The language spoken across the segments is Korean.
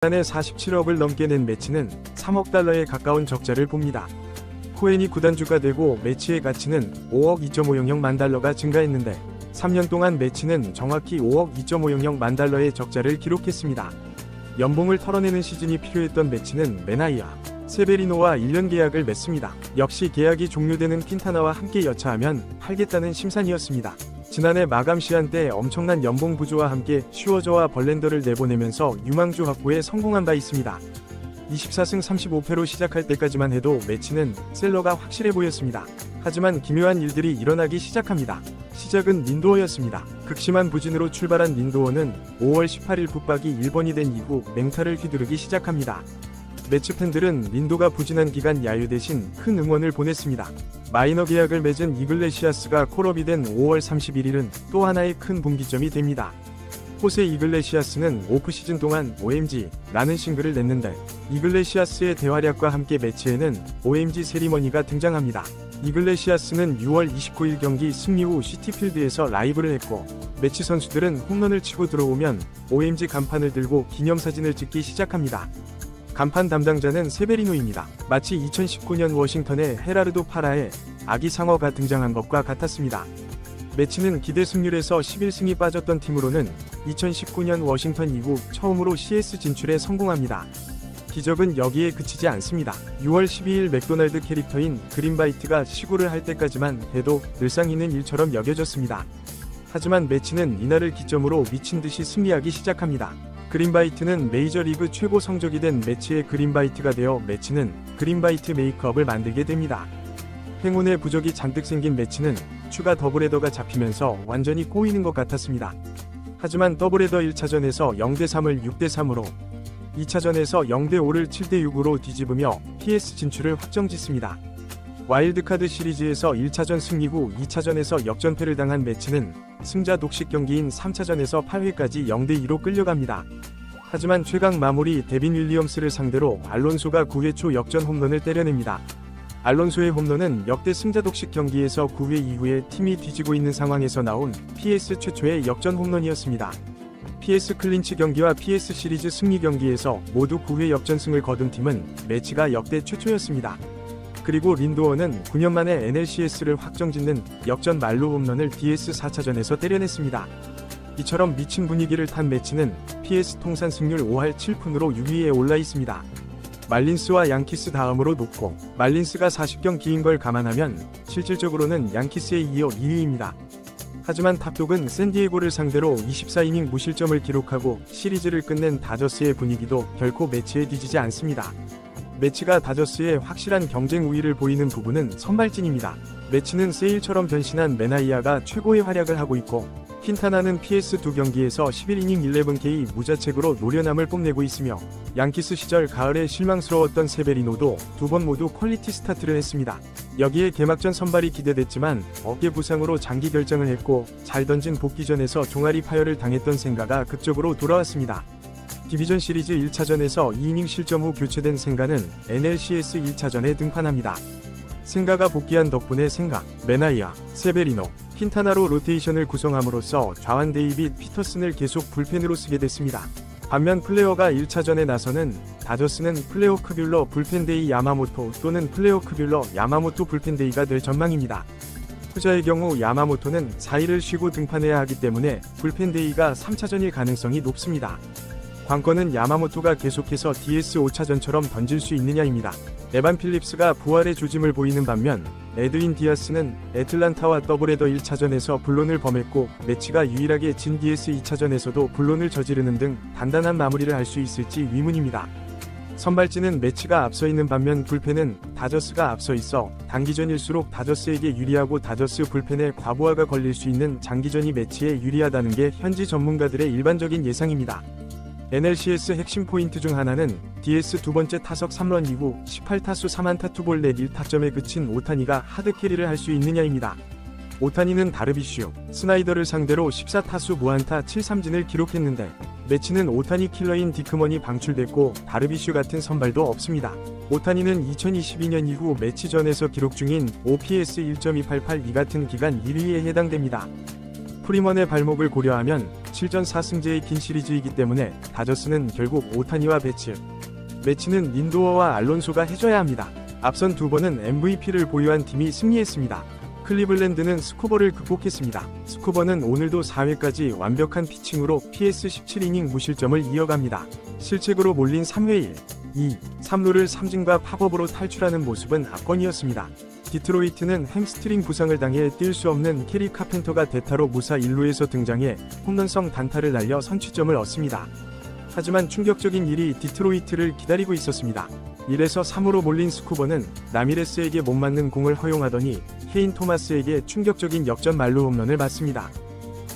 지난해 47억을 넘게 낸 매치는 3억 달러에 가까운 적자를 봅니다. 코엔이 구단주가 되고 매치의 가치는 5억 2.500만 달러가 증가했는데 3년 동안 매치는 정확히 5억 2.500만 달러의 적자를 기록했습니다. 연봉을 털어내는 시즌이 필요했던 매치는 메나이아, 세베리노와 1년 계약을 맺습니다. 역시 계약이 종료되는 퀸타나와 함께 여차하면 팔겠다는 심산이었습니다. 지난해 마감 시한 때 엄청난 연봉 부조와 함께 슈어저와 벌렌더를 내보내면서 유망주 확보에 성공한 바 있습니다. 24승 35패로 시작할 때까지만 해도 매치는 셀러가 확실해 보였습니다. 하지만 기묘한 일들이 일어나기 시작합니다. 시작은 린도어였습니다. 극심한 부진으로 출발한 린도어는 5월 18일 붙박이 1번이 된 이후 맹타를 휘두르기 시작합니다. 매치 팬들은 린도가 부진한 기간 야유 대신 큰 응원을 보냈습니다. 마이너 계약을 맺은 이글레시아스가 콜업이 된 5월 31일은 또 하나의 큰 분기점이 됩니다. 호세 이글레시아스는 오프시즌 동안 OMG라는 싱글을 냈는데 이글레시아스의 대활약과 함께 매치에는 OMG 세리머니가 등장합니다. 이글레시아스는 6월 29일 경기 승리 후 시티필드에서 라이브를 했고 매치 선수들은 홈런을 치고 들어오면 OMG 간판을 들고 기념사진을 찍기 시작합니다. 간판 담당자는 세베리노입니다. 마치 2019년 워싱턴의 헤라르도 파라의 아기 상어가 등장한 것과 같았습니다. 매치는 기대 승률에서 11승이 빠졌던 팀으로는 2019년 워싱턴 이후 처음으로 CS 진출에 성공합니다. 기적은 여기에 그치지 않습니다. 6월 12일 맥도날드 캐릭터인 그린바이트가 시구를 할 때까지만 해도 늘상 있는 일처럼 여겨졌습니다. 하지만 매치는 이날을 기점으로 미친듯이 승리하기 시작합니다. 그린바이트는 메이저리그 최고 성적이 된 매치의 그린바이트가 되어 매치는 그린바이트 메이크업을 만들게 됩니다. 행운의 부적이 잔뜩 생긴 매치는 추가 더블헤더가 잡히면서 완전히 꼬이는 것 같았습니다. 하지만 더블헤더 1차전에서 0대3을 6대3으로 2차전에서 0대5를 7대6으로 뒤집으며 PS 진출을 확정짓습니다. 와일드카드 시리즈에서 1차전 승리 후 2차전에서 역전패를 당한 매치는 승자 독식 경기인 3차전에서 8회까지 0대2로 끌려갑니다. 하지만 최강 마무리 데빈 윌리엄스를 상대로 알론소가 9회 초 역전 홈런을 때려냅니다. 알론소의 홈런은 역대 승자 독식 경기에서 9회 이후에 팀이 뒤지고 있는 상황에서 나온 PS 최초의 역전 홈런이었습니다. PS 클린치 경기와 PS 시리즈 승리 경기에서 모두 9회 역전승을 거둔 팀은 매치가 역대 최초였습니다. 그리고 린도어는 9년 만에 NLCS를 확정짓는 역전 만루 홈런을 DS 4차전에서 때려냈습니다. 이처럼 미친 분위기를 탄 매치는 PS 통산 승률 5할 7푼으로 6위에 올라 있습니다. 말린스와 양키스 다음으로 높고 말린스가 40경 기인 걸 감안하면 실질적으로는 양키스에 이어 2위입니다. 하지만 탑독은 샌디에고를 상대로 24이닝 무실점을 기록하고 시리즈를 끝낸 다저스의 분위기도 결코 매치에 뒤지지 않습니다. 매치가 다저스의 확실한 경쟁 우위를 보이는 부분은 선발진입니다. 매치는 세일처럼 변신한 메나이아가 최고의 활약을 하고 있고 퀸타나는 PS2 경기에서 11이닝 11K 무자책으로 노련함을 뽐내고 있으며 양키스 시절 가을에 실망스러웠던 세베리노도 두 번 모두 퀄리티 스타트를 했습니다. 여기에 개막전 선발이 기대됐지만 어깨 부상으로 장기 결장을 했고 잘 던진 복귀전에서 종아리 파열을 당했던 생가가 극적으로 돌아왔습니다. 디비전 시리즈 1차전에서 2이닝 실점 후 교체된 생가는 NLCS 1차전에 등판합니다. 생가가 복귀한 덕분에 생가, 메나이아, 세베리노, 퀸타나로 로테이션을 구성함으로써 좌완 데이빗 피터슨을 계속 불펜으로 쓰게 됐습니다. 반면 플레어가 1차전에 나서는 다저스는 플레어 크뷸러 불펜데이 야마모토 또는 플레어 크뷸러 야마모토 불펜데이가 될 전망입니다. 후자의 경우 야마모토는 4일을 쉬고 등판해야 하기 때문에 불펜데이가 3차전일 가능성이 높습니다. 관건은 야마모토가 계속해서 DS 5차전처럼 던질 수 있느냐입니다. 에반 필립스가 부활의 조짐을 보이는 반면 에드윈 디아스는 애틀란타와 더블헤더 1차전에서 불론을 범했고 매치가 유일하게 진 DS 2차전에서도 불론을 저지르는 등 단단한 마무리를 할 수 있을지 의문입니다. 선발진은 매치가 앞서 있는 반면 불펜은 다저스가 앞서 있어 단기전일수록 다저스에게 유리하고 다저스 불펜에 과부하가 걸릴 수 있는 장기전이 매치에 유리하다는 게 현지 전문가들의 일반적인 예상입니다. NLCS 핵심 포인트 중 하나는 DS 두 번째 타석 3런 이후 18타수 3안타 투볼 넷 1타점에 그친 오타니가 하드캐리를 할 수 있느냐입니다. 오타니는 다르비슈, 스나이더를 상대로 14타수 무안타 7삼진을 기록했는데 매치는 오타니 킬러인 디크먼이 방출됐고 다르비슈 같은 선발도 없습니다. 오타니는 2022년 이후 매치전에서 기록 중인 OPS 1.288 이 같은 기간 1위에 해당됩니다. 프리먼의 발목을 고려하면 7전 4승제의 긴 시리즈이기 때문에 다저스는 결국 오타니와 매치는 린도어와 알론소가 해줘야 합니다. 앞선 두 번은 MVP를 보유한 팀이 승리했습니다. 클리블랜드는 스쿠버를 극복했습니다. 스쿠버는 오늘도 4회까지 완벽한 피칭으로 PS 17이닝 무실점을 이어갑니다. 실책으로 몰린 3회 1, 2, 3루를 삼진과 팝업으로 탈출하는 모습은 압권이었습니다. 디트로이트는 햄스트링 부상을 당해 뛸 수 없는 캐리 카펜터가 대타로 무사 1루에서 등장해 홈런성 단타를 날려 선취점을 얻습니다. 하지만 충격적인 일이 디트로이트를 기다리고 있었습니다. 1에서 3으로 몰린 스쿠버는 라미레스에게 못 맞는 공을 허용하더니 케인 토마스에게 충격적인 역전 만루 홈런을 맞습니다.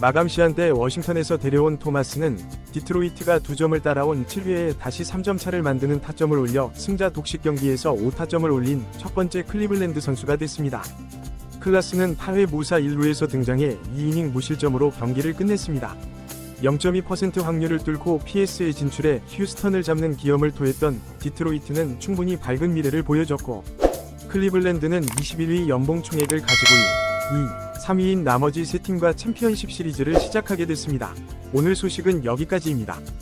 마감 시한때 워싱턴에서 데려온 토마스는 디트로이트가 2점을 따라온 7회에 다시 3점 차를 만드는 타점을 올려 승자 독식 경기에서 5타점을 올린 첫 번째 클리블랜드 선수가 됐습니다. 클라스는 8회 무사 1루에서 등장해 2이닝 무실점으로 경기를 끝냈습니다. 0.2% 확률을 뚫고 PS에 진출해 휴스턴을 잡는 기염을 토했던 디트로이트는 충분히 밝은 미래를 보여줬고, 클리블랜드는 21위 연봉 총액을 가지고 2, 3위인 나머지 세 팀과 챔피언십 시리즈를 시작하게 됐습니다. 오늘 소식은 여기까지입니다.